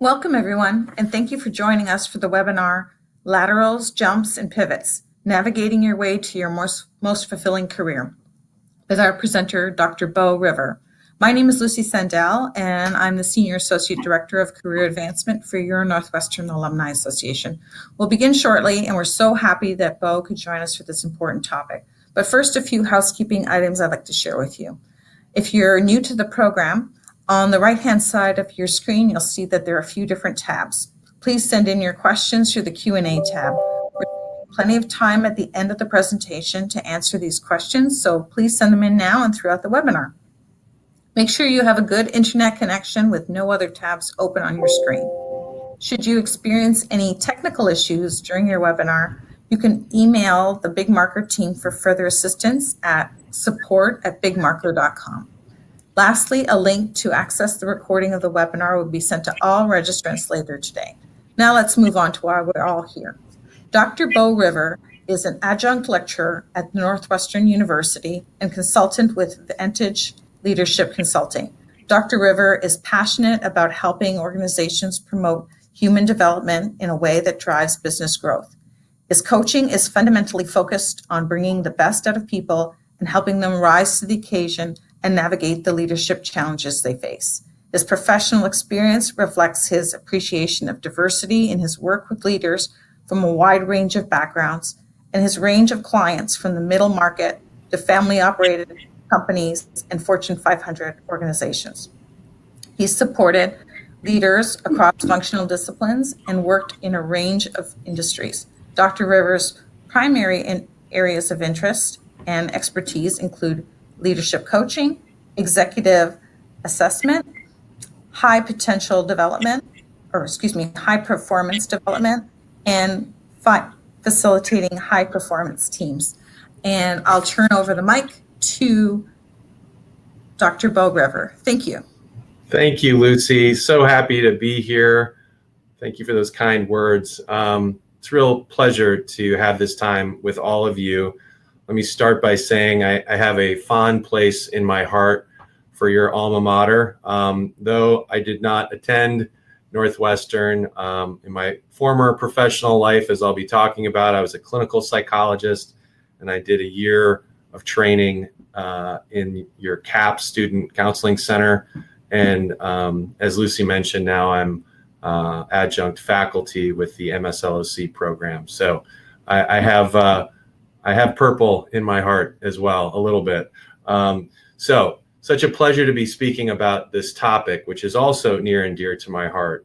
Welcome, everyone, and thank you for joining us for the webinar, Laterals, Jumps, and Pivots, Navigating Your Way to Your Most Fulfilling Career, with our presenter, Dr. Beau River. My name is Lucy Sandell, and I'm the Senior Associate Director of Career Advancement for your Northwestern Alumni Association. We'll begin shortly, and we're so happy that Beau could join us for this important topic. But first, a few housekeeping items I'd like to share with you. If you're new to the program, on the right-hand side of your screen, you'll see that there are a few different tabs. Please send in your questions through the Q&A tab. We're taking plenty of time at the end of the presentation to answer these questions, so please send them in now and throughout the webinar. Make sure you have a good internet connection with no other tabs open on your screen. Should you experience any technical issues during your webinar, you can email the Big Marker team for further assistance at support@bigmarker.com. Lastly, a link to access the recording of the webinar will be sent to all registrants later today. Now let's move on to why we're all here. Dr. Beau River is an adjunct lecturer at Northwestern University and consultant with Vantage Leadership Consulting. Dr. River is passionate about helping organizations promote human development in a way that drives business growth. His coaching is fundamentally focused on bringing the best out of people and helping them rise to the occasion and navigate the leadership challenges they face. His professional experience reflects his appreciation of diversity in his work with leaders from a wide range of backgrounds and his range of clients from the middle market to family-operated companies and Fortune 500 organizations. He's supported leaders across functional disciplines and worked in a range of industries. Dr. River's primary areas of interest and expertise include leadership coaching, executive assessment, high performance development, and facilitating high performance teams. And I'll turn over the mic to Dr. Beau River. Thank you. Thank you, Lucy. So happy to be here. Thank you for those kind words. It's a real pleasure to have this time with all of you. Let me start by saying I have a fond place in my heart for your alma mater. Though I did not attend Northwestern, in my former professional life, as I'll be talking about, I was a clinical psychologist, and I did a year of training in your CAP Student Counseling Center. And as Lucy mentioned, now I'm adjunct faculty with the MSLOC program. So I have purple in my heart as well, a little bit. So such a pleasure to be speaking about this topic, which is also near and dear to my heart.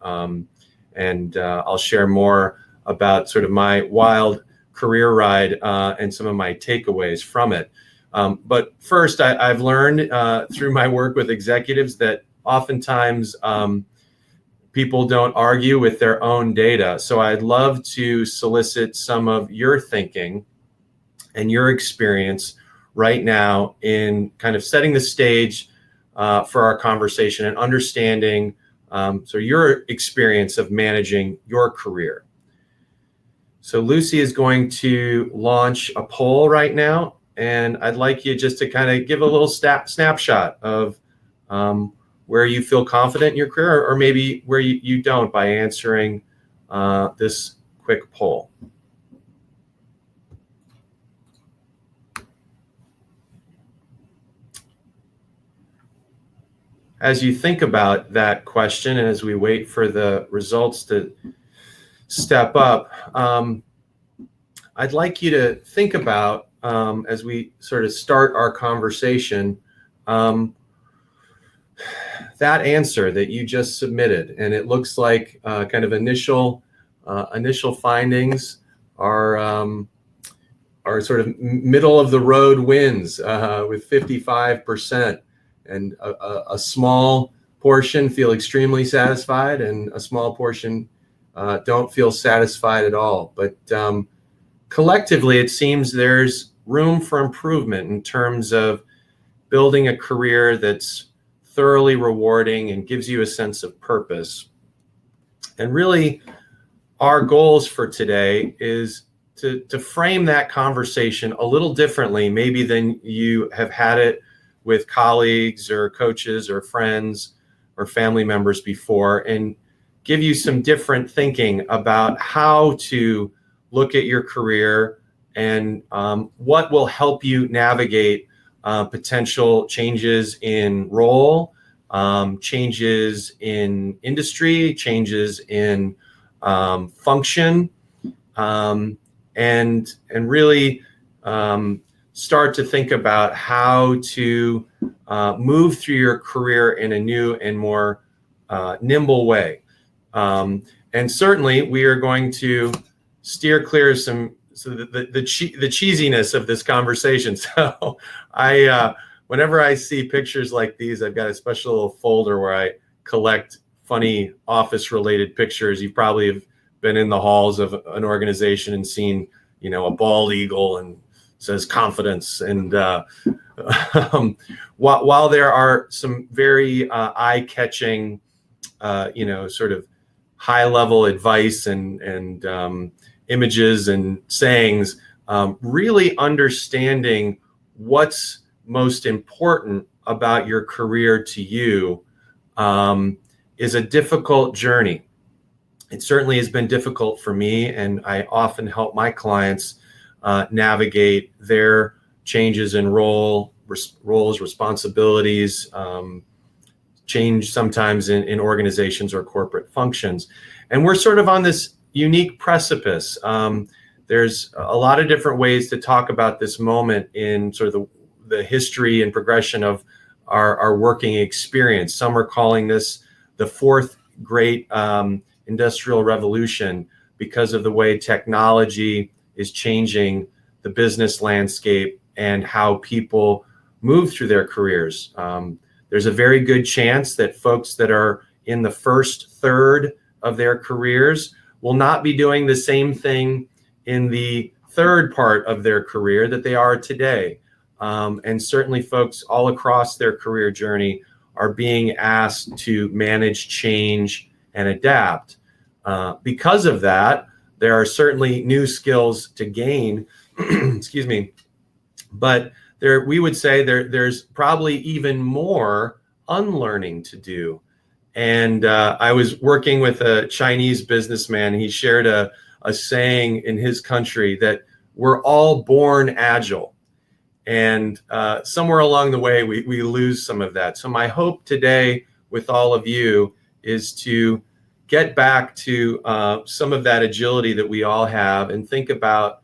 And I'll share more about sort of my wild career ride and some of my takeaways from it. But first, I've learned through my work with executives that oftentimes people don't argue with their own data. So I'd love to solicit some of your thinking and your experience right now in kind of setting the stage for our conversation and understanding so your experience of managing your career. So Lucy is going to launch a poll right now, and I'd like you just to kind of give a little snapshot of where you feel confident in your career, or maybe where you don't, by answering this quick poll. As you think about that question, and as we wait for the results to step up, I'd like you to think about, as we sort of start our conversation, that answer that you just submitted. And it looks like kind of initial findings are sort of middle of the road wins with 55%. And a small portion feel extremely satisfied, and a small portion don't feel satisfied at all. But collectively, it seems there's room for improvement in terms of building a career that's thoroughly rewarding and gives you a sense of purpose. And really, our goals for today is to frame that conversation a little differently, maybe than you have had it with colleagues or coaches or friends or family members before, and give you some different thinking about how to look at your career and what will help you navigate potential changes in role, changes in industry, changes in function, and really start to think about how to move through your career in a new and more nimble way. And certainly we are going to steer clear of the cheesiness of this conversation. So whenever I see pictures like these, I've got a special little folder where I collect funny office related pictures. You probably have been in the halls of an organization and seen, a bald eagle and says confidence. And while there are some very eye-catching, sort of high-level advice and images and sayings, really understanding what's most important about your career to you is a difficult journey. It certainly has been difficult for me, and I often help my clients navigate their changes in roles, responsibilities, change sometimes in organizations or corporate functions. And we're sort of on this unique precipice. There's a lot of different ways to talk about this moment in sort of the history and progression of our working experience. Some are calling this the fourth great industrial revolution because of the way technology is changing the business landscape and how people move through their careers. There's a very good chance that folks that are in the first third of their careers will not be doing the same thing in the third part of their career that they are today. And certainly folks all across their career journey are being asked to manage change and adapt. Because of that, there are certainly new skills to gain, excuse me, but we would say there's probably even more unlearning to do. And I was working with a Chinese businessman. He shared a saying in his country that we're all born agile. And somewhere along the way, we lose some of that. So my hope today with all of you is to get back to some of that agility that we all have and think about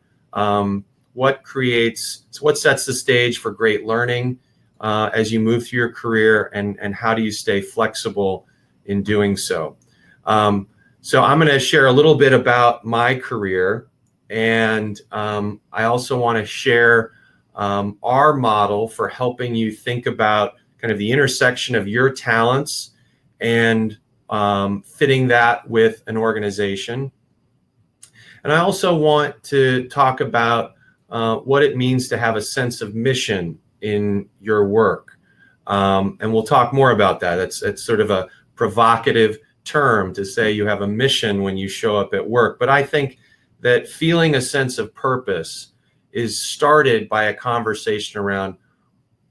what sets the stage for great learning as you move through your career, and how do you stay flexible in doing so. So I'm going to share a little bit about my career, and I also want to share our model for helping you think about kind of the intersection of your talents and fitting that with an organization. And I also want to talk about what it means to have a sense of mission in your work. And we'll talk more about that. It's sort of a provocative term to say you have a mission when you show up at work. But I think that feeling a sense of purpose is started by a conversation around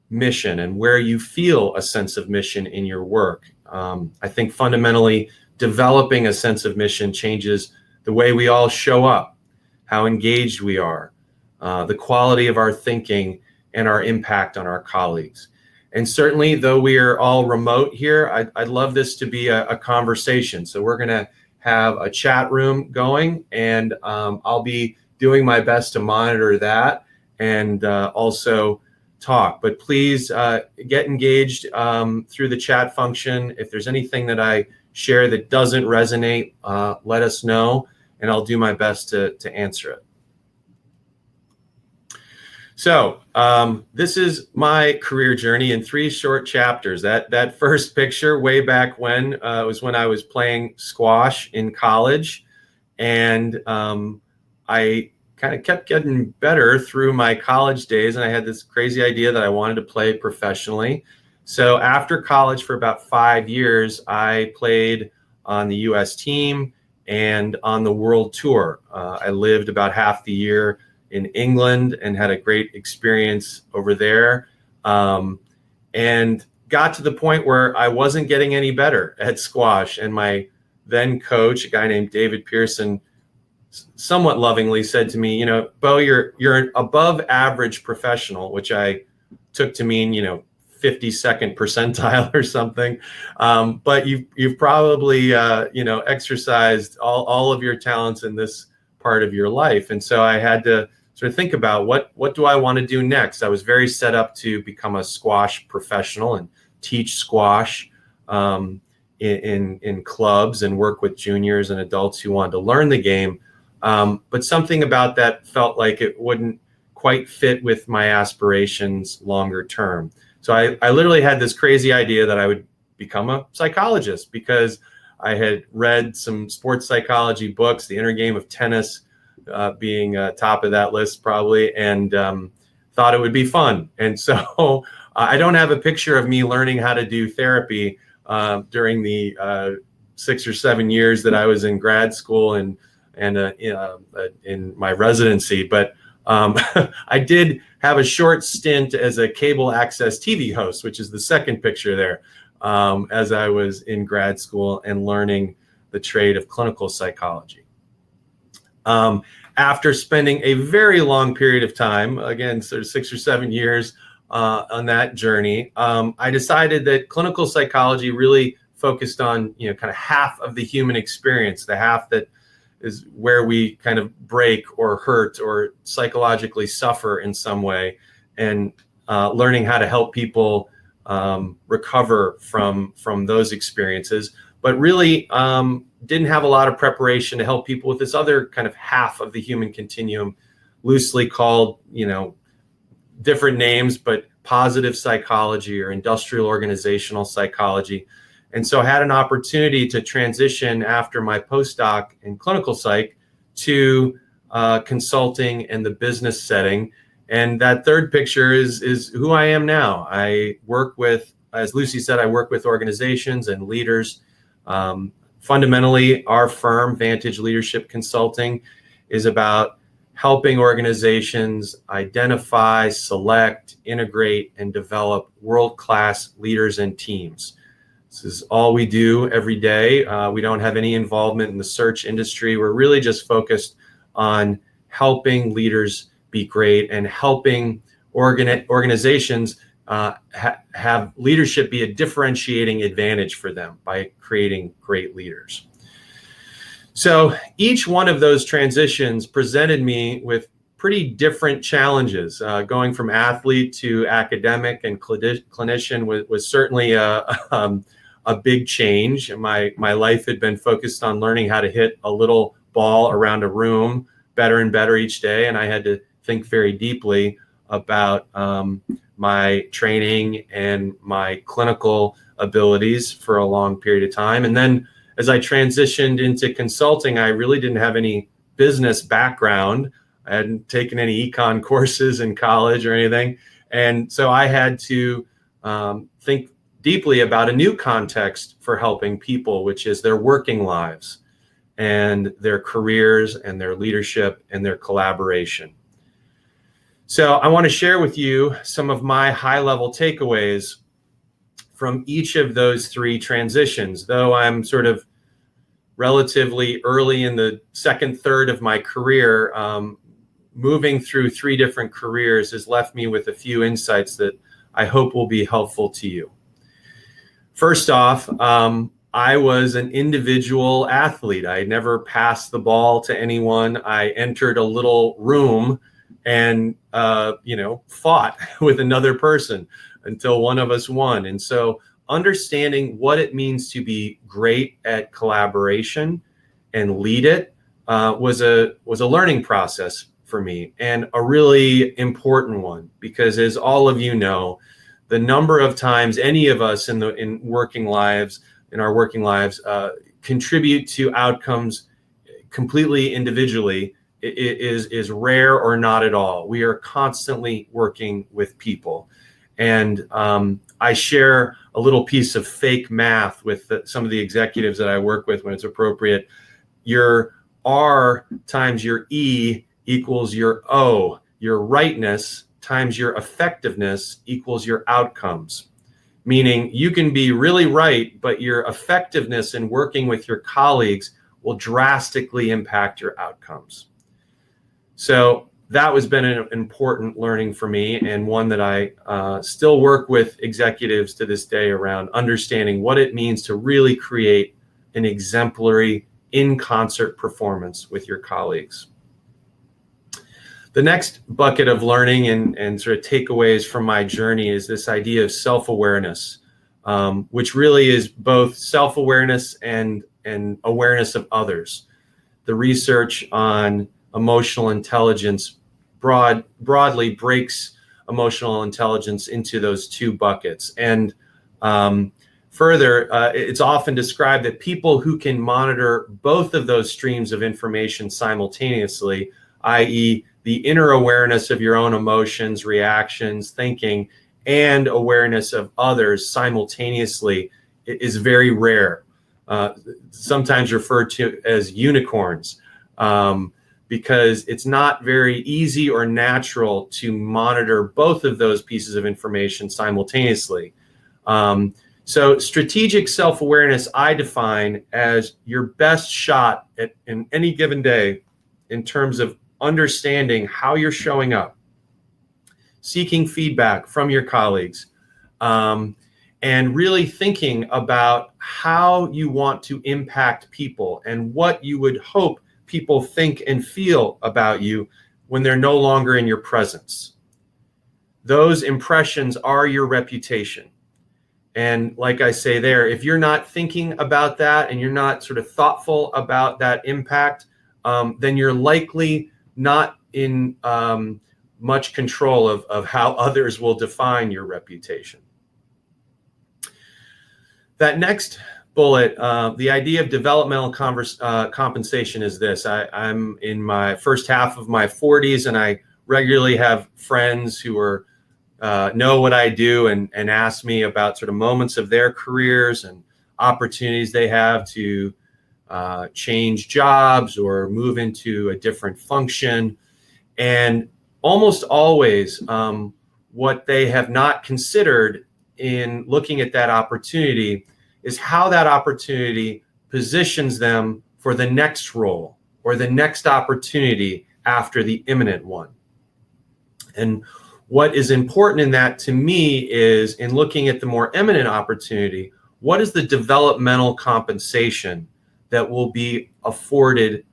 mission and where you feel a sense of mission in your work. I think fundamentally developing a sense of mission changes the way we all show up, how engaged we are, the quality of our thinking, and our impact on our colleagues. And certainly, though we are all remote here, I'd love this to be a conversation. So we're going to have a chat room going, and I'll be doing my best to monitor that and also talk. But please get engaged through the chat function. If there's anything that I share that doesn't resonate, let us know, and I'll do my best to answer it. So this is my career journey in 3 short chapters. That first picture way back when was when I was playing squash in college, and I kind of kept getting better through my college days, and I had this crazy idea that I wanted to play professionally. So after college for about 5 years, I played on the U.S. team and on the world tour. I lived about half the year in England and had a great experience over there, and got to the point where I wasn't getting any better at squash, and my then coach, a guy named David Pearson, somewhat lovingly said to me, Beau, you're an above average professional, which I took to mean, 52nd percentile or something. But you've probably, exercised all of your talents in this part of your life. And so I had to sort of think about what do I want to do next? I was very set up to become a squash professional and teach squash in clubs and work with juniors and adults who wanted to learn the game. But something about that felt like it wouldn't quite fit with my aspirations longer term. So I literally had this crazy idea that I would become a psychologist because I had read some sports psychology books, The Inner Game of Tennis being top of that list probably, and thought it would be fun. And so I don't have a picture of me learning how to do therapy during the 6 or 7 years that I was in grad school and in my residency, but I did have a short stint as a cable access TV host, which is the second picture there, as I was in grad school and learning the trade of clinical psychology. After spending a very long period of time, again, sort of 6 or 7 years on that journey, I decided that clinical psychology really focused on, kind of half of the human experience, the half that is where we kind of break or hurt or psychologically suffer in some way, and learning how to help people recover from those experiences, but really didn't have a lot of preparation to help people with this other kind of half of the human continuum, loosely called, different names, but positive psychology or industrial organizational psychology. And so I had an opportunity to transition after my postdoc in clinical psych to consulting and the business setting. And that third picture is who I am now. I work with, as Lucy said, I work with organizations and leaders. Fundamentally, our firm, Vantage Leadership Consulting, is about helping organizations identify, select, integrate, and develop world-class leaders and teams. This is all we do every day. We don't have any involvement in the search industry. We're really just focused on helping leaders be great and helping organizations have leadership be a differentiating advantage for them by creating great leaders. So each one of those transitions presented me with pretty different challenges. Going from athlete to academic and clinician was certainly a big change. My life had been focused on learning how to hit a little ball around a room better and better each day, and I had to think very deeply about my training and my clinical abilities for a long period of time. And then as I transitioned into consulting, I really didn't have any business background. I hadn't taken any econ courses in college or anything. And so I had to think deeply about a new context for helping people, which is their working lives and their careers and their leadership and their collaboration. So I want to share with you some of my high-level takeaways from each of those three transitions. Though I'm sort of relatively early in the second third of my career, moving through three different careers has left me with a few insights that I hope will be helpful to you. First off, I was an individual athlete. I never passed the ball to anyone. I entered a little room and fought with another person until one of us won. And so understanding what it means to be great at collaboration and lead it was a learning process for me, and a really important one, because as all of you know, the number of times any of us in our working lives contribute to outcomes completely individually is rare or not at all. We are constantly working with people. And I share a little piece of fake math with some of the executives that I work with when it's appropriate. Your R times your E equals your O. Your rightness times your effectiveness equals your outcomes. meaning you can be really right, but your effectiveness in working with your colleagues will drastically impact your outcomes. So that has been an important learning for me, and one that I still work with executives to this day around understanding what it means to really create an exemplary in-concert performance with your colleagues. The next bucket of learning and sort of takeaways from my journey is this idea of self-awareness, which really is both self-awareness and awareness of others. The research on emotional intelligence broadly breaks emotional intelligence into those two buckets. And further, it's often described that people who can monitor both of those streams of information simultaneously, i.e., the inner awareness of your own emotions, reactions, thinking, and awareness of others simultaneously, is very rare. Sometimes referred to as unicorns, because it's not very easy or natural to monitor both of those pieces of information simultaneously. So strategic self-awareness I define as your best shot in any given day in terms of understanding how you're showing up, seeking feedback from your colleagues, and really thinking about how you want to impact people and what you would hope people think and feel about you when they're no longer in your presence. Those impressions are your reputation. And like I say there, if you're not thinking about that and you're not sort of thoughtful about that impact, then you're likely not in much control of how others will define your reputation. That next bullet, the idea of developmental compensation is this. I'm in my first half of my 40s, and I regularly have friends who are know what I do and ask me about sort of moments of their careers and opportunities they have to change jobs or move into a different function. And almost always what they have not considered in looking at that opportunity is how that opportunity positions them for the next role or the next opportunity after the imminent one. And what is important in that to me is, in looking at the more imminent opportunity, what is the developmental compensation that will be afforded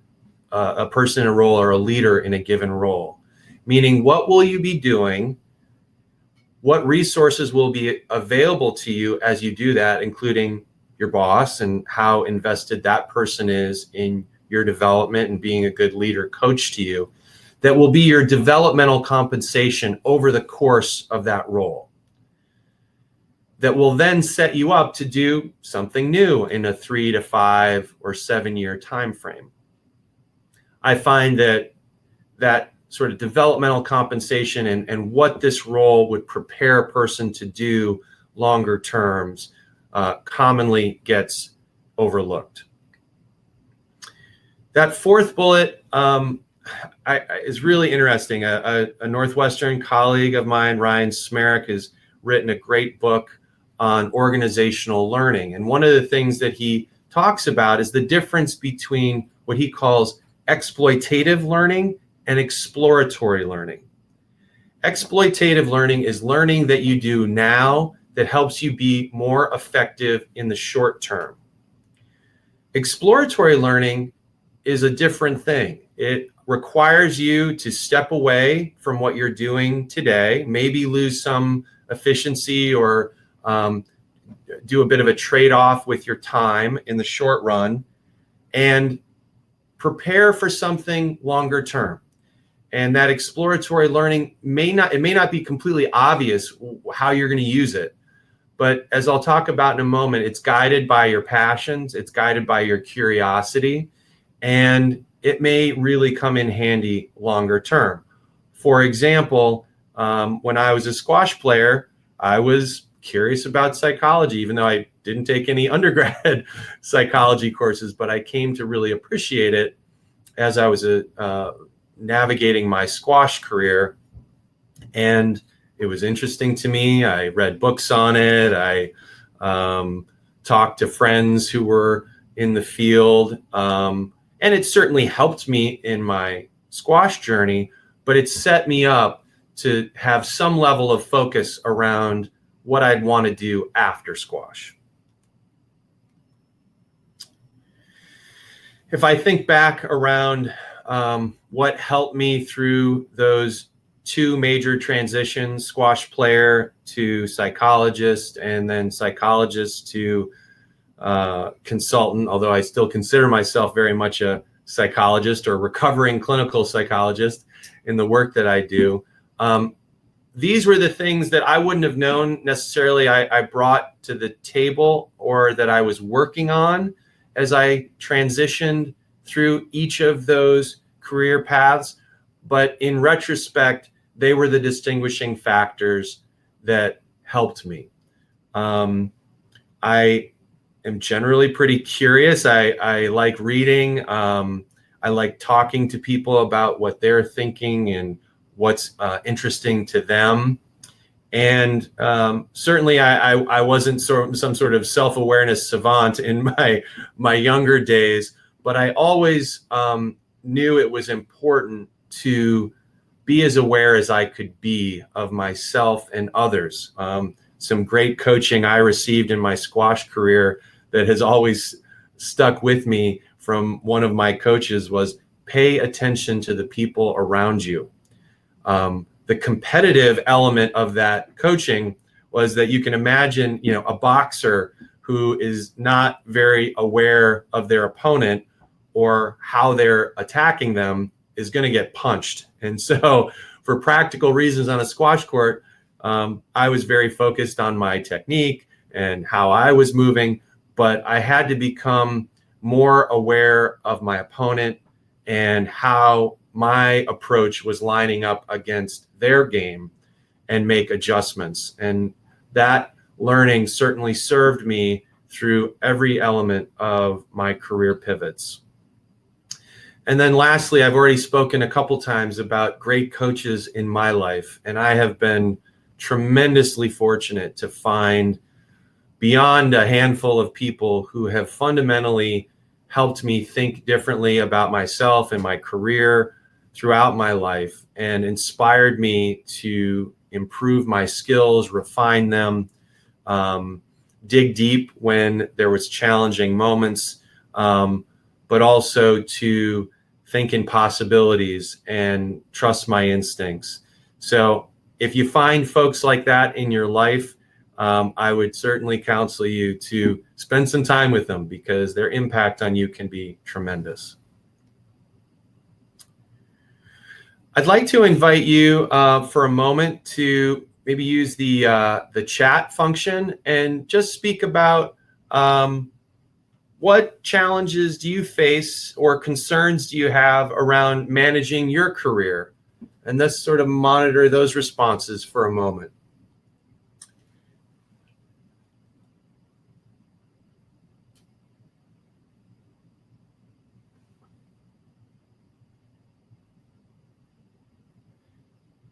a person in a role or a leader in a given role? Meaning, what will you be doing? What resources will be available to you as you do that, including your boss and how invested that person is in your development and being a good leader, coach to you, that will be your developmental compensation over the course of that role, that will then set you up to do something new in a 3 to 5 or 7 year time frame. I find that sort of developmental compensation and what this role would prepare a person to do longer terms commonly gets overlooked. That fourth bullet is really interesting. A Northwestern colleague of mine, Ryan Smerick, has written a great book on organizational learning. And one of the things that he talks about is the difference between what he calls exploitative learning and exploratory learning. Exploitative learning is learning that you do now that helps you be more effective in the short term. Exploratory learning is a different thing. It requires you to step away from what you're doing today, maybe lose some efficiency or do a bit of a trade-off with your time in the short run, and prepare for something longer term. And that exploratory learning may not be completely obvious how you're going to use it, but as I'll talk about in a moment, it's guided by your passions, it's guided by your curiosity, and it may really come in handy longer term. For example, when I was a squash player, I was curious about psychology, even though I didn't take any undergrad psychology courses, but I came to really appreciate it as I was navigating my squash career. And It was interesting to me. I read books on it. I talked to friends who were in the field. And it certainly helped me in my squash journey, but it set me up to have some level of focus around what I'd want to do after squash. If I think back around what helped me through those two major transitions, squash player to psychologist, and then psychologist to consultant, although I still consider myself very much a psychologist or recovering clinical psychologist in the work that I do. These were the things that I wouldn't have known necessarily I brought to the table or that I was working on as I transitioned through each of those career paths. But in retrospect, they were the distinguishing factors that helped me. I am generally pretty curious. I like reading. I like talking to people about what they're thinking and what's interesting to them. And certainly I wasn't some sort of self-awareness savant in my younger days, but I always knew it was important to be as aware as I could be of myself and others. Some great coaching I received in my squash career that has always stuck with me from one of my coaches was pay attention to the people around you. The competitive element of that coaching was that you can imagine, a boxer who is not very aware of their opponent or how they're attacking them is going to get punched. And so for practical reasons on a squash court, I was very focused on my technique and how I was moving, but I had to become more aware of my opponent and how my approach was lining up against their game and make adjustments. And that learning certainly served me through every element of my career pivots. And then lastly, I've already spoken a couple times about great coaches in my life, and I have been tremendously fortunate to find beyond a handful of people who have fundamentally helped me think differently about myself and my career throughout my life and inspired me to improve my skills, refine them, dig deep when there was challenging moments, but also to think in possibilities and trust my instincts. So if you find folks like that in your life, I would certainly counsel you to spend some time with them because their impact on you can be tremendous. I'd like to invite you for a moment to maybe use the chat function and just speak about what challenges do you face or concerns do you have around managing your career? And let's sort of monitor those responses for a moment.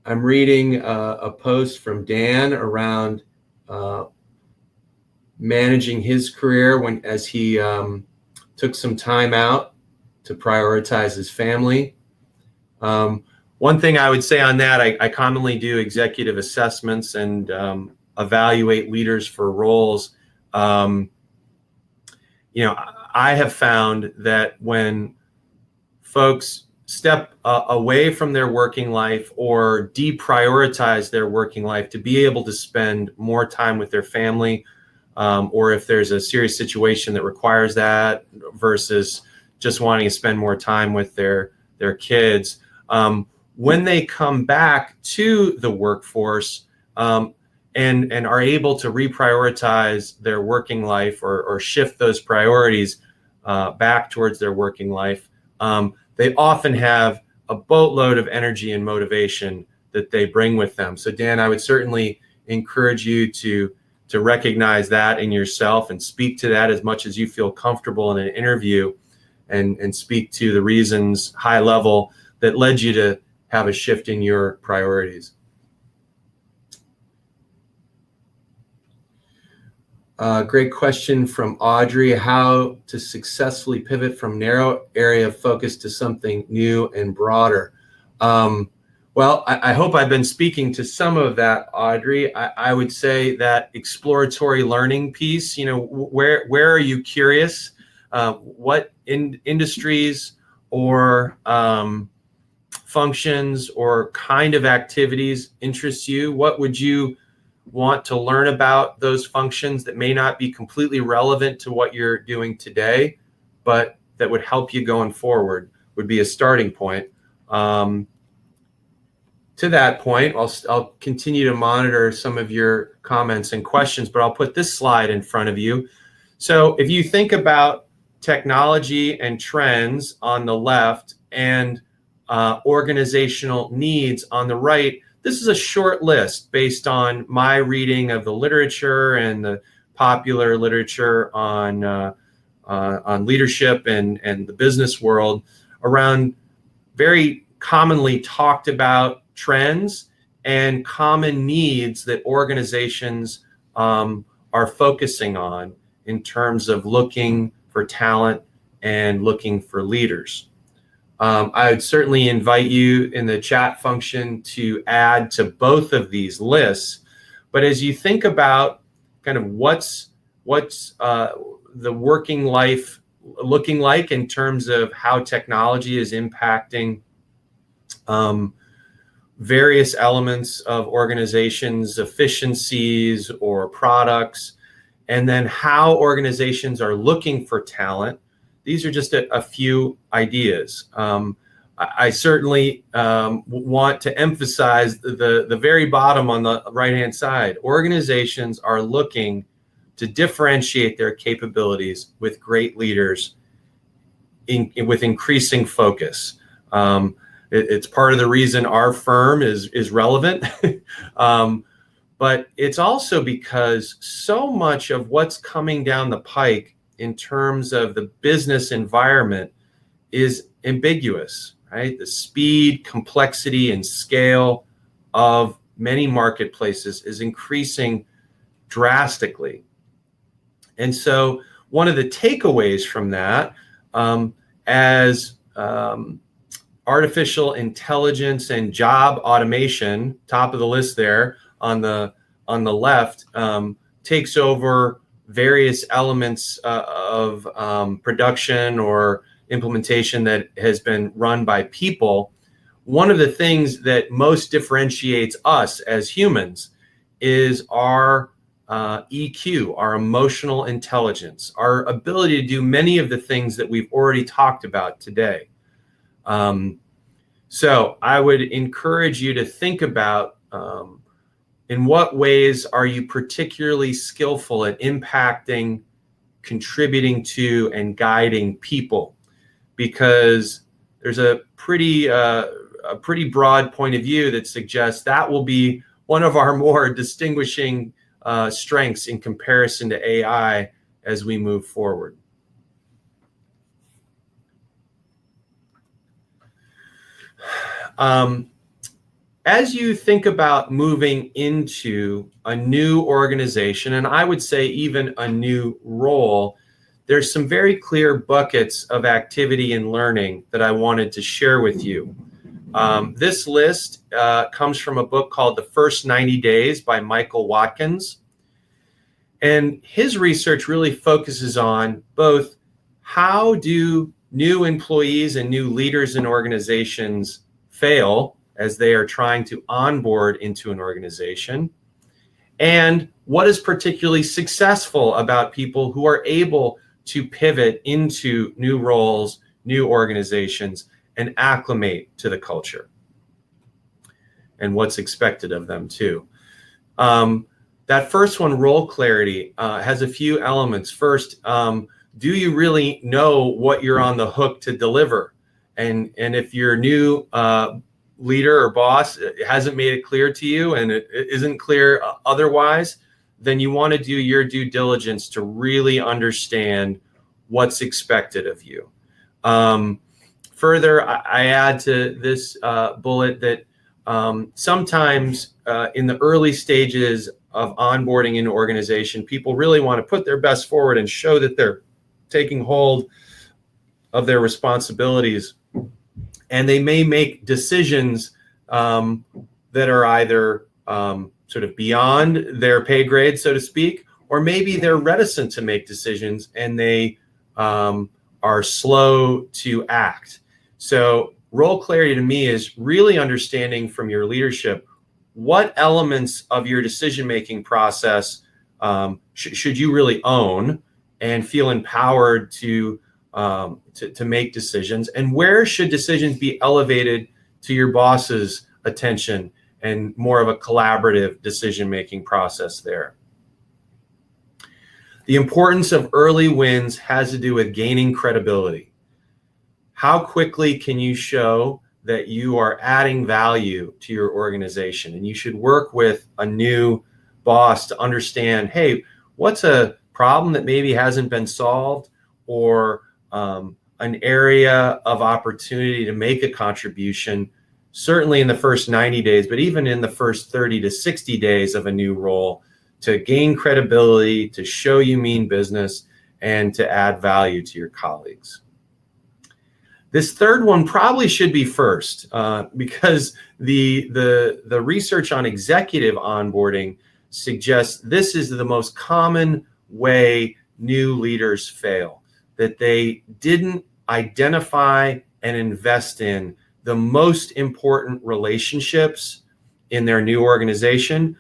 I'm reading a post from Dan around managing his career as he took some time out to prioritize his family. One thing I would say on that, I commonly do executive assessments and evaluate leaders for roles. I have found that when folks step away from their working life or deprioritize their working life to be able to spend more time with their family, or if there's a serious situation that requires that versus just wanting to spend more time with their kids, when they come back to the workforce and are able to reprioritize their working life or shift those priorities back towards their working life, they often have a boatload of energy and motivation that they bring with them. So Dan, I would certainly encourage you to recognize that in yourself and speak to that as much as you feel comfortable in an interview and speak to the reasons high level that led you to have a shift in your priorities. Great question from Audrey. How to successfully pivot from narrow area of focus to something new and broader. Well, I hope I've been speaking to some of that, Audrey. I would say that exploratory learning piece, where are you curious? What industries or functions or kind of activities interest you? What would you want to learn about those functions that may not be completely relevant to what you're doing today, but that would help you going forward would be a starting point. To that point, I'll continue to monitor some of your comments and questions, but I'll put this slide in front of you. So if you think about technology and trends on the left and organizational needs on the right, this is a short list based on my reading of the literature and the popular literature on leadership and the business world around very commonly talked about trends and common needs that organizations are focusing on in terms of looking for talent and looking for leaders. I would certainly invite you in the chat function to add to both of these lists. But as you think about kind of what's the working life looking like in terms of how technology is impacting various elements of organizations' efficiencies or products, and then how organizations are looking for talent, these are just a few ideas. I certainly want to emphasize the very bottom on the right-hand side. Organizations are looking to differentiate their capabilities with great leaders with increasing focus. It's part of the reason our firm is relevant, but it's also because so much of what's coming down the pike in terms of the business environment is ambiguous, right? The speed, complexity, and scale of many marketplaces is increasing drastically. And so one of the takeaways from that, as artificial intelligence and job automation, top of the list there on the left, takes over various elements of production or implementation that has been run by people. One of the things that most differentiates us as humans is our EQ, our emotional intelligence, our ability to do many of the things that we've already talked about today. So I would encourage you to think about in what ways are you particularly skillful at impacting, contributing to, and guiding people? Because there's a pretty broad point of view that suggests that will be one of our more distinguishing strengths in comparison to AI as we move forward. As you think about moving into a new organization, and I would say even a new role, there's some very clear buckets of activity and learning that I wanted to share with you. This list comes from a book called The First 90 Days by Michael Watkins. And his research really focuses on both how do new employees and new leaders in organizations fail as they are trying to onboard into an organization, and what is particularly successful about people who are able to pivot into new roles, new organizations, and acclimate to the culture, and what's expected of them too. That first one, role clarity, has a few elements. First, do you really know what you're on the hook to deliver? And if your new leader or boss hasn't made it clear to you and it isn't clear otherwise, then you want to do your due diligence to really understand what's expected of you. Further, I add to this bullet that sometimes in the early stages of onboarding in an organization, people really want to put their best forward and show that they're taking hold of their responsibilities. And they may make decisions that are either sort of beyond their pay grade, so to speak, or maybe they're reticent to make decisions and they are slow to act. So role clarity to me is really understanding from your leadership what elements of your decision-making process should you really own and feel empowered to make decisions, and where should decisions be elevated to your boss's attention and more of a collaborative decision-making process there. The importance of early wins has to do with gaining credibility. How quickly can you show that you are adding value to your organization? And you should work with a new boss to understand, hey, what's a problem that maybe hasn't been solved, or an area of opportunity to make a contribution, certainly in the first 90 days, but even in the first 30 to 60 days of a new role, to gain credibility, to show you mean business, and to add value to your colleagues. This third one probably should be first because the research on executive onboarding suggests this is the most common way new leaders fail, that they didn't identify and invest in the most important relationships in their new organization,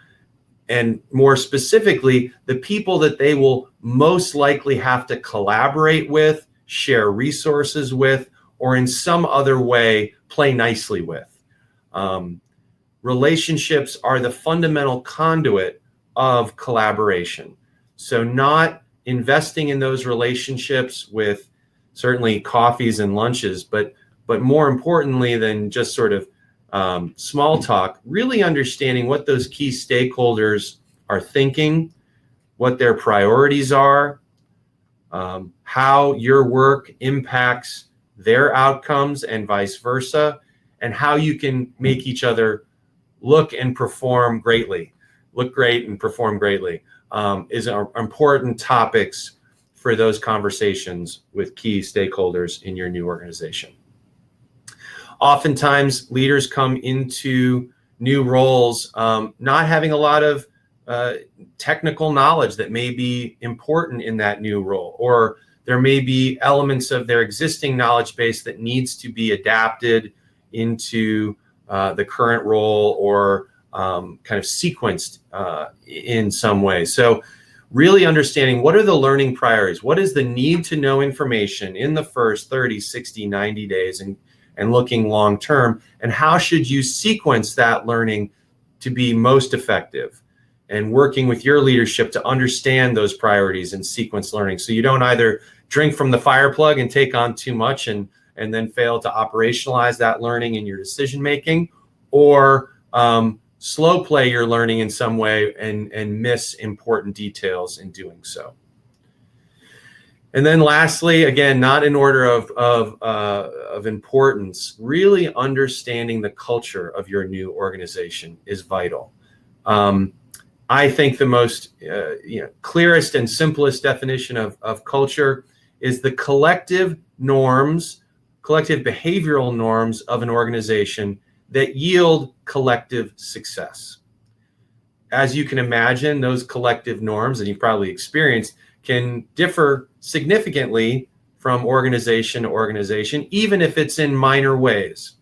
and more specifically, the people that they will most likely have to collaborate with, share resources with, or in some other way play nicely with. Relationships are the fundamental conduit of collaboration. So not investing in those relationships with certainly coffees and lunches, but more importantly than just sort of small talk, really understanding what those key stakeholders are thinking, what their priorities are, how your work impacts their outcomes and vice versa, and how you can make each other look and perform greatly, look great and perform greatly, is important topics for those conversations with key stakeholders in your new organization. Oftentimes, leaders come into new roles not having a lot of technical knowledge that may be important in that new role, or there may be elements of their existing knowledge base that needs to be adapted into the current role, or kind of sequenced in some way. So really understanding what are the learning priorities, what is the need to know information in the first 30, 60, 90 days, and looking long term, and how should you sequence that learning to be most effective, and working with your leadership to understand those priorities and sequence learning, so you don't either drink from the fire plug and take on too much and then fail to operationalize that learning in your decision making, or slow play your learning in some way and miss important details in doing so. And then lastly, again, not in order of importance, really understanding the culture of your new organization is vital. I think the most clearest and simplest definition of culture is the collective norms, collective behavioral norms of an organization that yield collective success. As you can imagine, those collective norms, and you've probably experienced, can differ significantly from organization to organization, even if it's in minor ways.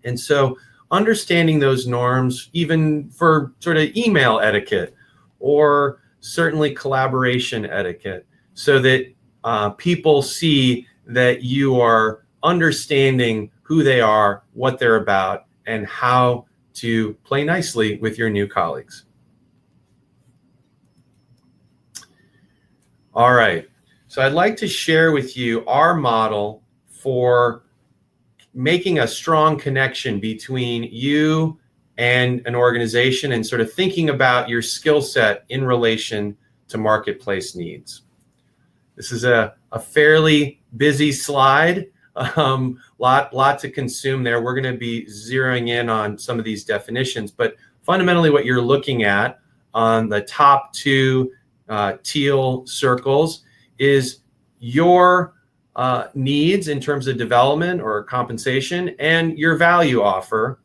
And so understanding those norms, even for sort of email etiquette or certainly collaboration etiquette, so that people see that you are understanding who they are, what they're about, and how to play nicely with your new colleagues. All right, so I'd like to share with you our model for making a strong connection between you and an organization, and sort of thinking about your skill set in relation to marketplace needs. This is a fairly busy slide, lot to consume there. We're going to be zeroing in on some of these definitions, but fundamentally what you're looking at on the top two teal circles is your needs in terms of development or compensation and your value offer.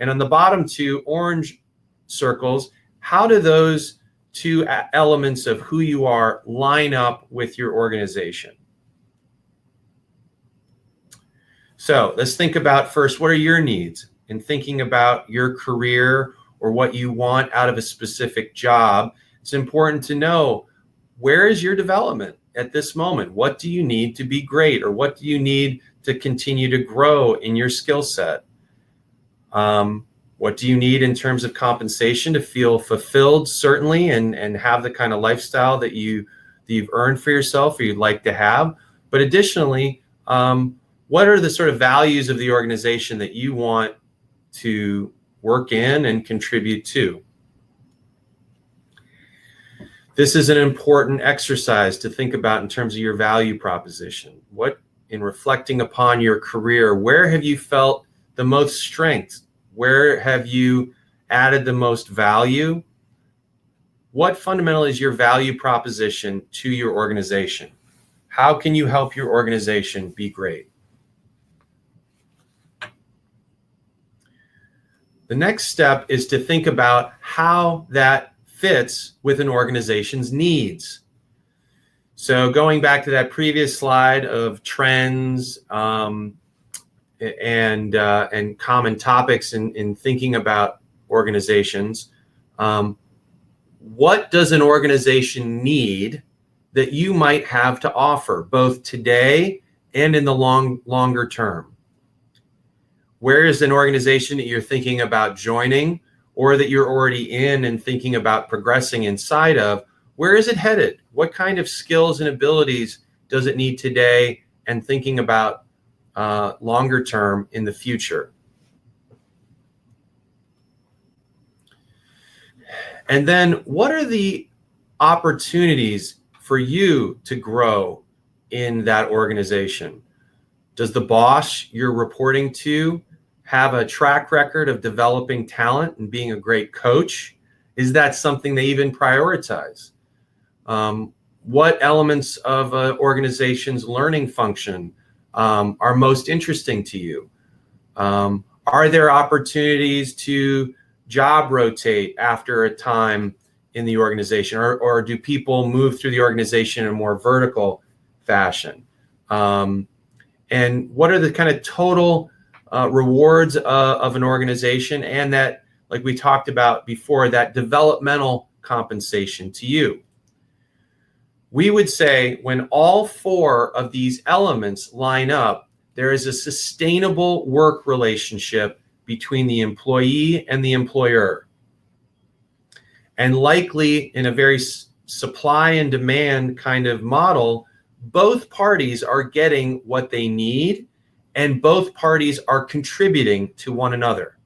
And on the bottom two orange circles, how do those two elements of who you are line up with your organization? So let's think about first, what are your needs? In thinking about your career or what you want out of a specific job, it's important to know, where is your development at this moment? What do you need to be great, or what do you need to continue to grow in your skill set? What do you need in terms of compensation to feel fulfilled, certainly, and have the kind of lifestyle that you've earned for yourself or you'd like to have? But additionally, what are the sort of values of the organization that you want to work in and contribute to? This is an important exercise to think about in terms of your value proposition. What, in reflecting upon your career, where have you felt the most strength? Where have you added the most value? What fundamentally is your value proposition to your organization? How can you help your organization be great? The next step is to think about how that fits with an organization's needs. So going back to that previous slide of trends and common topics in thinking about organizations, what does an organization need that you might have to offer, both today and in the longer term? Where is an organization that you're thinking about joining, or that you're already in and thinking about progressing inside of? Where is it headed? What kind of skills and abilities does it need today, and thinking about longer term in the future? And then what are the opportunities for you to grow in that organization? Does the boss you're reporting to have a track record of developing talent and being a great coach? Is that something they even prioritize? What elements of an organization's learning function are most interesting to you? Are there opportunities to job rotate after a time in the organization, or do people move through the organization in a more vertical fashion? And what are the kind of total rewards of an organization, and that, like we talked about before, that developmental compensation to you? We would say when all four of these elements line up, there is a sustainable work relationship between the employee and the employer. And likely in a very supply and demand kind of model, both parties are getting what they need, and both parties are contributing to one another.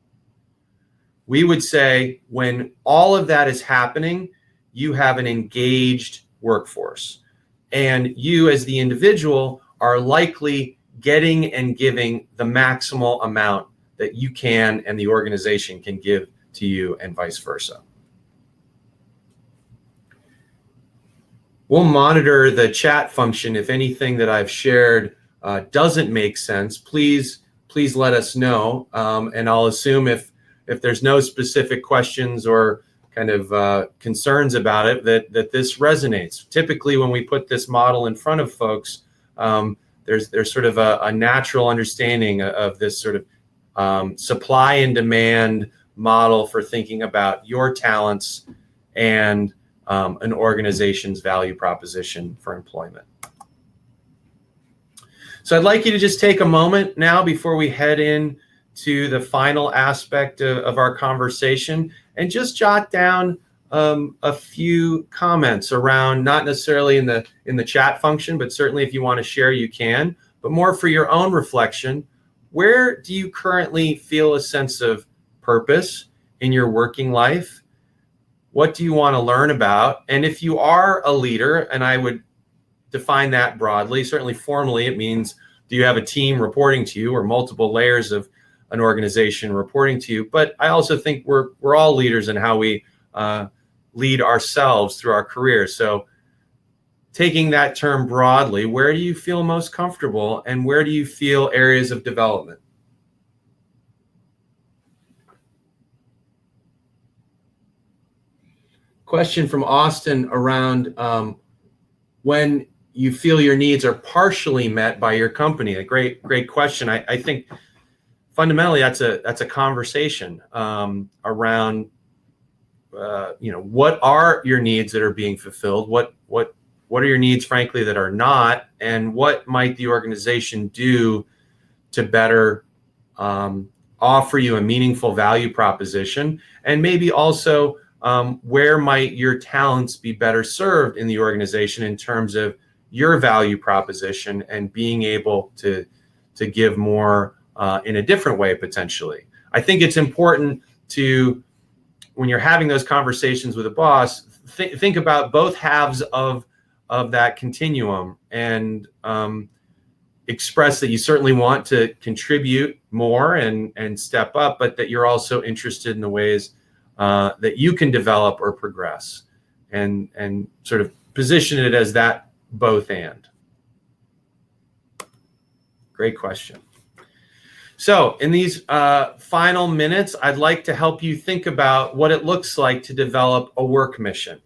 We would say when all of that is happening, you have an engaged workforce, and you as the individual are likely getting and giving the maximal amount that you can and the organization can give to you, and vice versa. We'll monitor the chat function. If anything that I've shared doesn't make sense, please let us know, and I'll assume if there's no specific questions or kind of concerns about it, that this resonates. Typically, when we put this model in front of folks, there's sort of a natural understanding of this sort of supply and demand model for thinking about your talents and an organization's value proposition for employment. So I'd like you to just take a moment now before we head in to the final aspect of our conversation, and just jot down a few comments around, not necessarily in the chat function, but certainly if you want to share, you can, but more for your own reflection. Where do you currently feel a sense of purpose in your working life? What do you want to learn about? And if you are a leader, and I would define that broadly, certainly formally, it means, do you have a team reporting to you, or multiple layers of an organization reporting to you? But I also think we're all leaders in how we lead ourselves through our careers. So taking that term broadly, where do you feel most comfortable and where do you feel areas of development? Question from Austin around when you feel your needs are partially met by your company. A great question. I think fundamentally that's a conversation around what are your needs that are being fulfilled, what are your needs, frankly, that are not, and what might the organization do to better offer you a meaningful value proposition, and maybe also where might your talents be better served in the organization in terms of your value proposition and being able to give more in a different way potentially. I think it's important to, when you're having those conversations with a boss, think about both halves of that continuum and express that you certainly want to contribute more and step up, but that you're also interested in the ways that you can develop or progress, and sort of position it as that both and. Great question. So in these final minutes, I'd like to help you think about what it looks like to develop a work mission.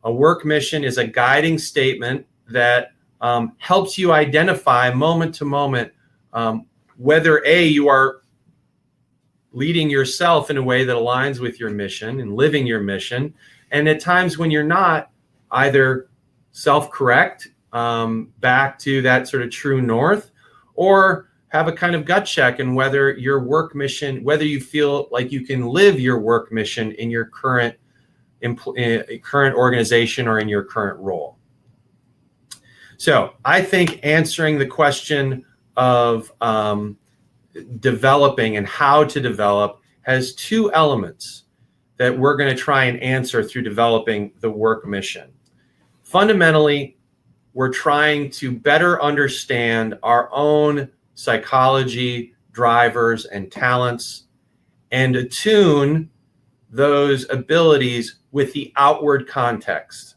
A work mission is a guiding statement that helps you identify moment to moment whether you are leading yourself in a way that aligns with your mission and living your mission, and at times when you're not, either self-correct back to that sort of true north, or have a kind of gut check and whether your work mission, whether you feel like you can live your work mission in your current organization or in your current role. So I think answering the question of developing and how to develop has two elements that we're going to try and answer through developing the work mission. Fundamentally, we're trying to better understand our own psychology, drivers, and talents, and attune those abilities with the outward context.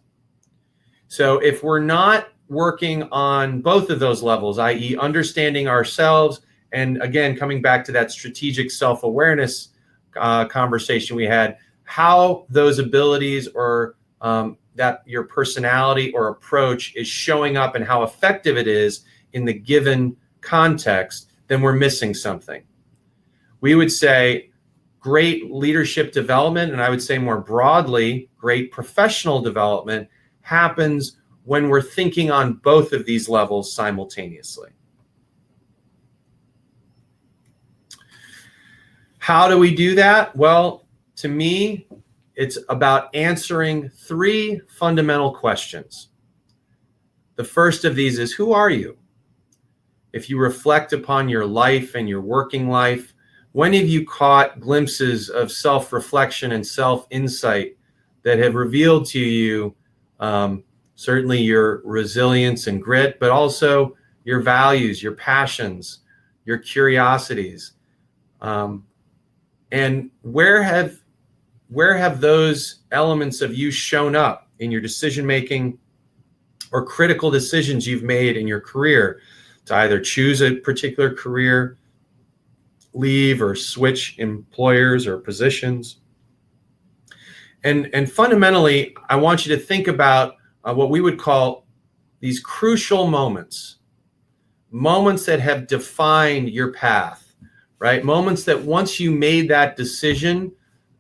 So if we're not working on both of those levels, i.e. understanding ourselves, and again, coming back to that strategic self-awareness conversation we had, how those abilities or that your personality or approach is showing up and how effective it is in the given context, then we're missing something. We would say great leadership development, and I would say more broadly, great professional development happens when we're thinking on both of these levels simultaneously. How do we do that? Well, to me, it's about answering three fundamental questions. The first of these is, who are you? If you reflect upon your life and your working life, when have you caught glimpses of self-reflection and self-insight that have revealed to you certainly your resilience and grit, but also your values, your passions, your curiosities? And where have those elements of you shown up in your decision-making or critical decisions you've made in your career to either choose a particular career, leave or switch employers or positions? And fundamentally, I want you to think about what we would call these crucial moments that have defined your path. Right? Moments that once you made that decision,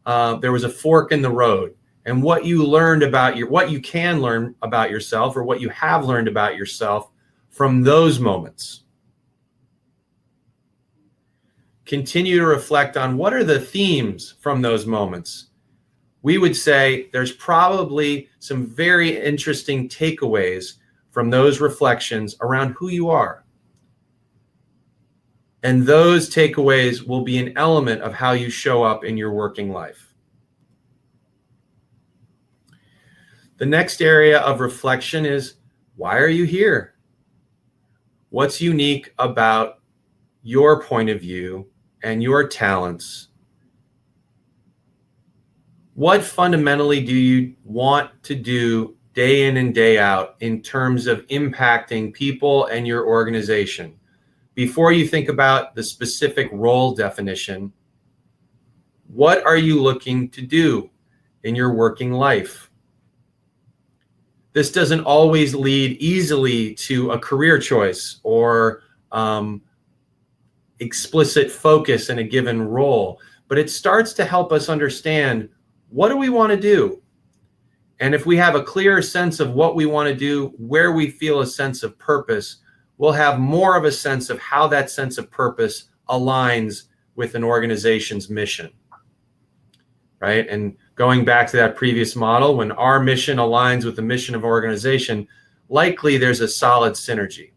there was a fork in the road, and what you learned about what you can learn about yourself, or what you have learned about yourself from those moments. Continue to reflect on what are the themes from those moments. We would say there's probably some very interesting takeaways from those reflections around who you are. And those takeaways will be an element of how you show up in your working life. The next area of reflection is, why are you here? What's unique about your point of view and your talents What fundamentally do you want to do day in and day out in terms of impacting people and your organization? Before you think about the specific role definition, what are you looking to do in your working life? This doesn't always lead easily to a career choice or explicit focus in a given role, but it starts to help us understand, what do we want to do? And if we have a clearer sense of what we want to do, where we feel a sense of purpose, we'll have more of a sense of how that sense of purpose aligns with an organization's mission, right? And going back to that previous model, when our mission aligns with the mission of organization, likely there's a solid synergy.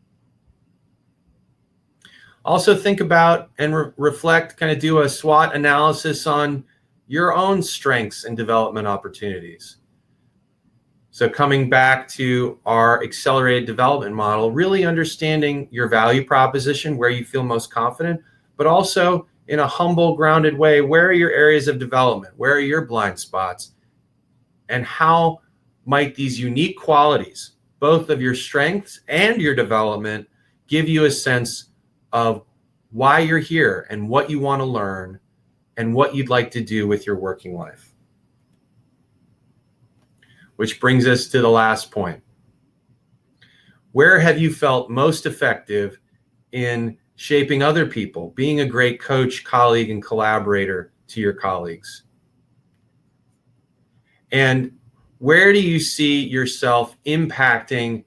Also think about and reflect, kind of do a SWOT analysis on your own strengths and development opportunities. So coming back to our accelerated development model, really understanding your value proposition, where you feel most confident, but also in a humble, grounded way, where are your areas of development? Where are your blind spots? And how might these unique qualities, both of your strengths and your development, give you a sense of why you're here and what you want to learn and what you'd like to do with your working life? Which brings us to the last point. Where have you felt most effective in shaping other people, being a great coach, colleague, and collaborator to your colleagues? And where do you see yourself impacting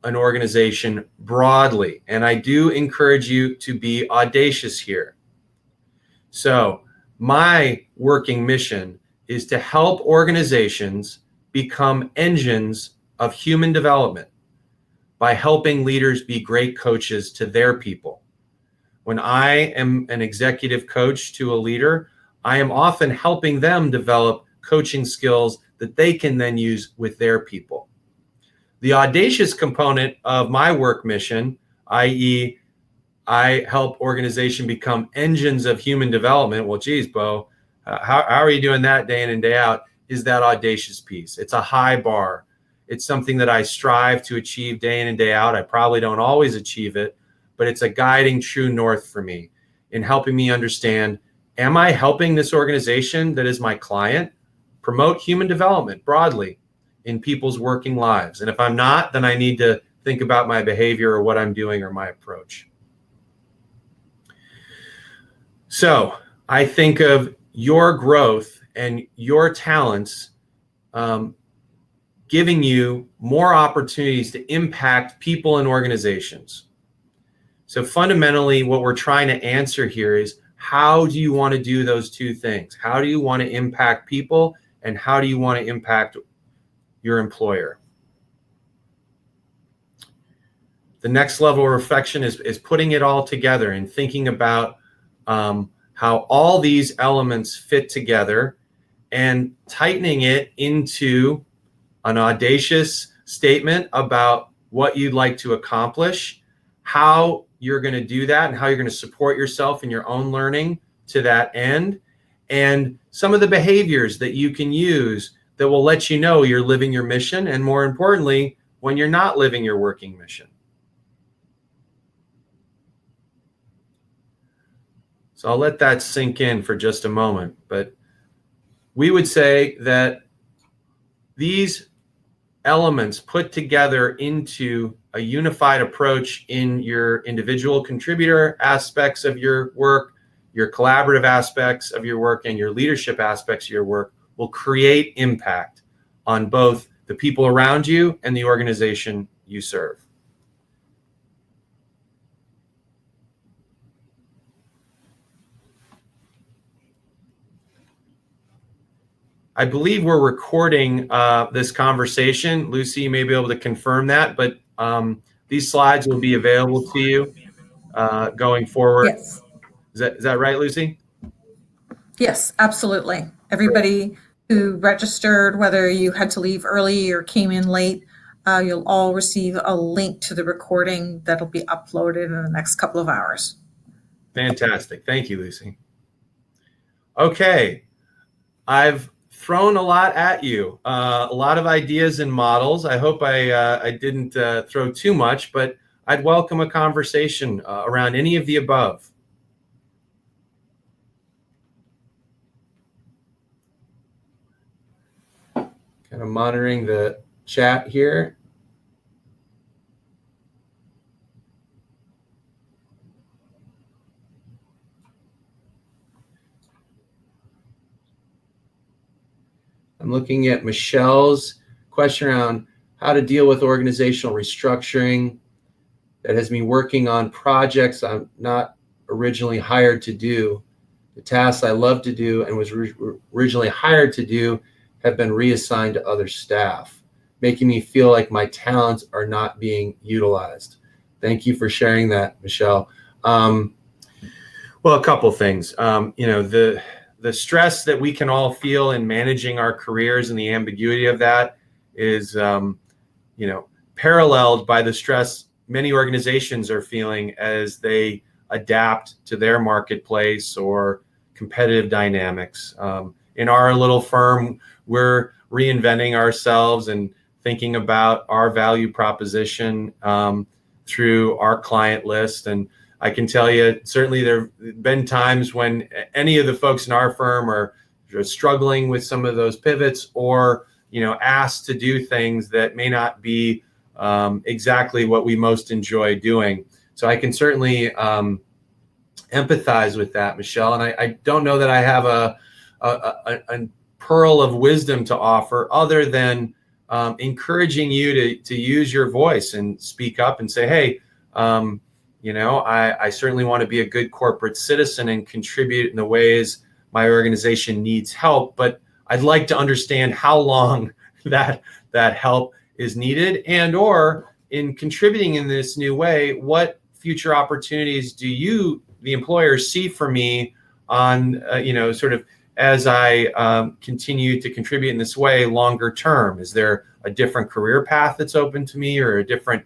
an organization broadly? And I do encourage you to be audacious here. So my working mission is to help organizations become engines of human development by helping leaders be great coaches to their people. When I am an executive coach to a leader, I am often helping them develop coaching skills that they can then use with their people. The audacious component of my work mission, i.e., I help organizations become engines of human development. Well, geez, Beau, how are you doing that day in and day out? Is that audacious piece. It's a high bar. It's something that I strive to achieve day in and day out. I probably don't always achieve it, but it's a guiding true north for me in helping me understand, am I helping this organization that is my client promote human development broadly in people's working lives? And if I'm not, then I need to think about my behavior or what I'm doing or my approach. So I think of your growth and your talents giving you more opportunities to impact people and organizations. So fundamentally, what we're trying to answer here is, how do you want to do those two things? How do you want to impact people, and how do you want to impact your employer? The next level of reflection is putting it all together and thinking about how all these elements fit together and tightening it into an audacious statement about what you'd like to accomplish, how you're going to do that, and how you're going to support yourself in your own learning to that end, and some of the behaviors that you can use that will let you know you're living your mission, and more importantly, when you're not living your working mission. So I'll let that sink in for just a moment, but we would say that these elements put together into a unified approach in your individual contributor aspects of your work, your collaborative aspects of your work, and your leadership aspects of your work will create impact on both the people around you and the organization you serve. I believe we're recording this conversation. Lucy, you may be able to confirm that, but these slides will be available to you going forward. Yes. Is that right, Lucy? Yes, absolutely. Everybody who registered, whether you had to leave early or came in late, you'll all receive a link to the recording that'll be uploaded in the next couple of hours. Fantastic. Thank you, Lucy. Okay. I've thrown a lot at you, a lot of ideas and models. I hope I didn't throw too much, but I'd welcome a conversation around any of the above. Kind of monitoring the chat here. I'm looking at Michelle's question around how to deal with organizational restructuring that has me working on projects I'm not originally hired to do. The tasks I love to do and was originally hired to do have been reassigned to other staff, making me feel like my talents are not being utilized. Thank you for sharing that, Michelle. Well, a couple things. The stress that we can all feel in managing our careers and the ambiguity of that is, paralleled by the stress many organizations are feeling as they adapt to their marketplace or competitive dynamics. In our little firm, we're reinventing ourselves and thinking about our value proposition through our client list. And I can tell you, certainly there have been times when any of the folks in our firm are struggling with some of those pivots or, asked to do things that may not be exactly what we most enjoy doing. So I can certainly empathize with that, Michelle. And I don't know that I have a pearl of wisdom to offer other than encouraging you to use your voice and speak up and say, hey, I certainly want to be a good corporate citizen and contribute in the ways my organization needs help, but I'd like to understand how long that help is needed, and or in contributing in this new way, what future opportunities do you, the employer, see for me on, sort of as I continue to contribute in this way longer term? Is there a different career path that's open to me or a different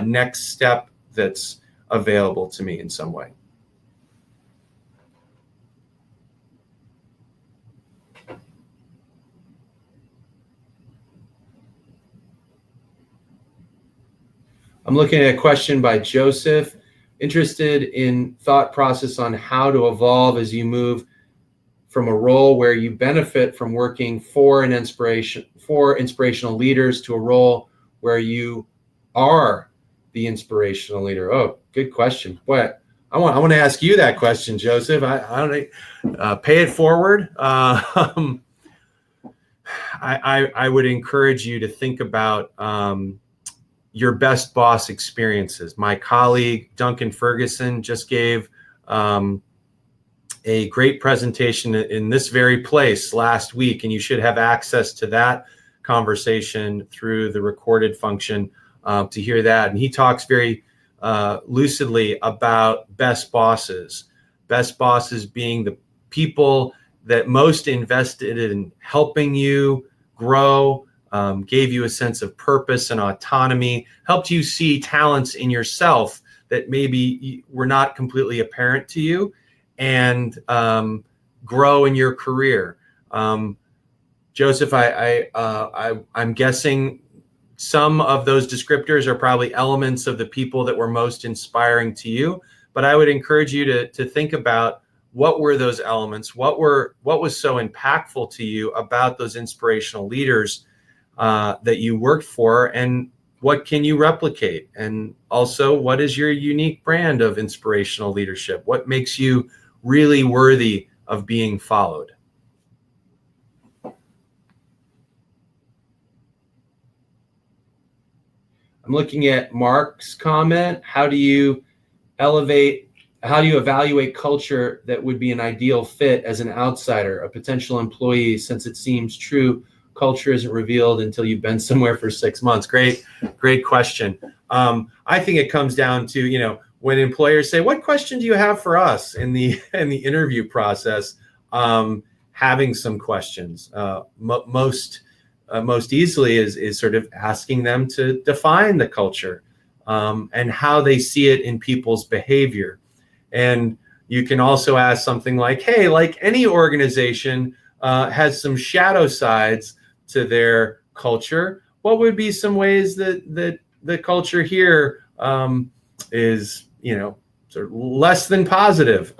next step that's available to me in some way? I'm looking at a question by Joseph, interested in thought process on how to evolve as you move from a role where you benefit from working for inspirational leaders to a role where you are the inspirational leader. Oh, good question. Boy, I want to ask you that question, Joseph. I don't pay it forward. I would encourage you to think about your best boss experiences. My colleague, Duncan Ferguson, just gave a great presentation in this very place last week, and you should have access to that conversation through the recorded function to hear that. And he talks very lucidly about best bosses being the people that most invested in helping you grow, gave you a sense of purpose and autonomy, helped you see talents in yourself that maybe were not completely apparent to you, and grow in your career. Joseph, I'm guessing some of those descriptors are probably elements of the people that were most inspiring to you, but I would encourage you to think about what were those elements, what was so impactful to you about those inspirational leaders that you worked for, and what can you replicate? And also, what is your unique brand of inspirational leadership? What makes you really worthy of being followed? I'm looking at Mark's comment. How do you evaluate culture that would be an ideal fit as an outsider, a potential employee, since it seems true culture isn't revealed until you've been somewhere for 6 months? Great question. I think it comes down to, when employers say, what question do you have for us in the interview process? Having some questions. Most easily is sort of asking them to define the culture and how they see it in people's behavior. And you can also ask something like, hey, like any organization, has some shadow sides to their culture, what would be some ways that the culture here is, sort of less than positive,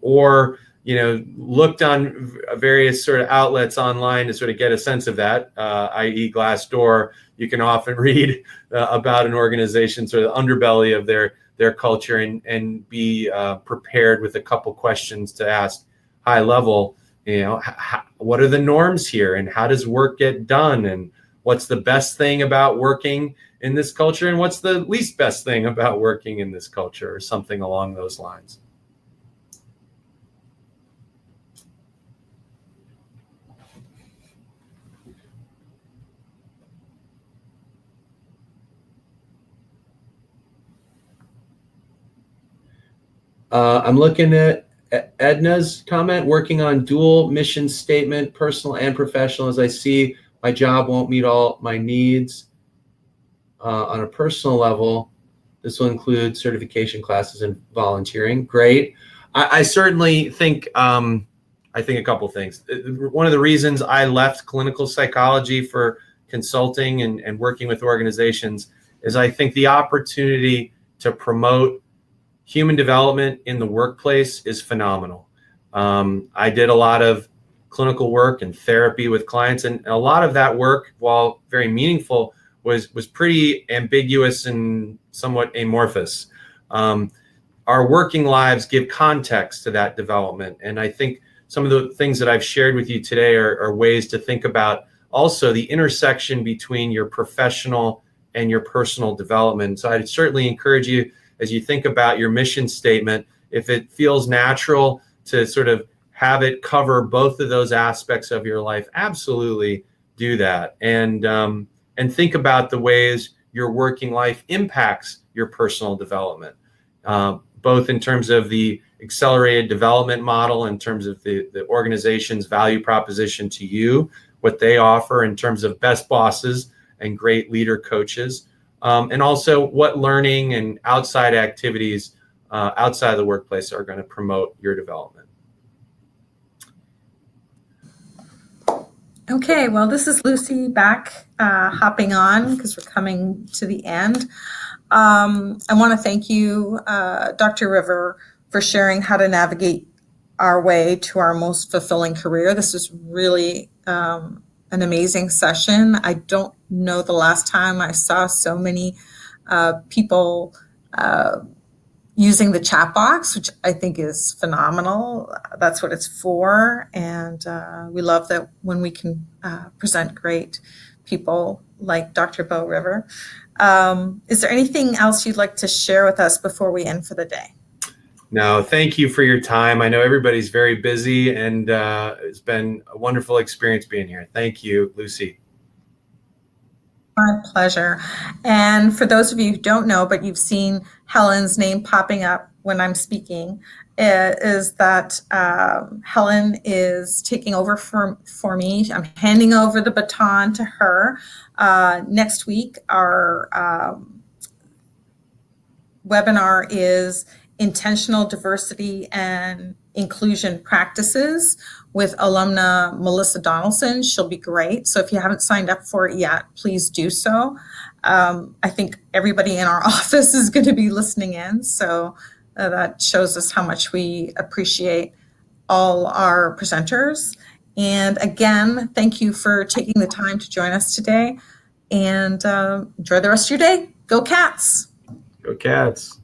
or looked on various sort of outlets online to sort of get a sense of that, i.e. Glassdoor. You can often read about an organization, sort of the underbelly of their culture, and be prepared with a couple questions to ask high level. What are the norms here, and how does work get done, and what's the best thing about working in this culture, and what's the least best thing about working in this culture, or something along those lines. I'm looking at Edna's comment, working on dual mission statement, personal and professional, as I see my job won't meet all my needs on a personal level. This will include certification classes and volunteering. Great. I certainly think, a couple things. One of the reasons I left clinical psychology for consulting and working with organizations is I think the opportunity to promote human development in the workplace is phenomenal. I did a lot of clinical work and therapy with clients, and a lot of that work, while very meaningful, was pretty ambiguous and somewhat amorphous. Our working lives give context to that development, and I think some of the things that I've shared with you today are ways to think about also the intersection between your professional and your personal development. So I'd certainly encourage you, as you think about your mission statement, if it feels natural to sort of have it cover both of those aspects of your life, absolutely do that. And think about the ways your working life impacts your personal development, both in terms of the accelerated development model, in terms of the organization's value proposition to you, what they offer in terms of best bosses and great leader coaches, and also what learning and outside activities outside of the workplace are going to promote your development. Okay, well, this is Lucy back, hopping on because we're coming to the end. I want to thank you, Dr. River, for sharing how to navigate our way to our most fulfilling career. This is really an amazing session. I don't know the last time I saw so many people using the chat box, which I think is phenomenal. That's what it's for. And we love that when we can present great people like Dr. Beau River. Is there anything else you'd like to share with us before we end for the day? No, thank you for your time. I know everybody's very busy, and it's been a wonderful experience being here. Thank you, Lucy. My pleasure. And for those of you who don't know, but you've seen Helen's name popping up when I'm speaking, is that Helen is taking over for me. I'm handing over the baton to her. Next week, our webinar is Intentional Diversity and Inclusion Practices with alumna Melissa Donaldson. She'll be great. So if you haven't signed up for it yet, please do so. I think everybody in our office is going to be listening in. So that shows us how much we appreciate all our presenters. And again, thank you for taking the time to join us today, and enjoy the rest of your day. Go Cats! Go Cats!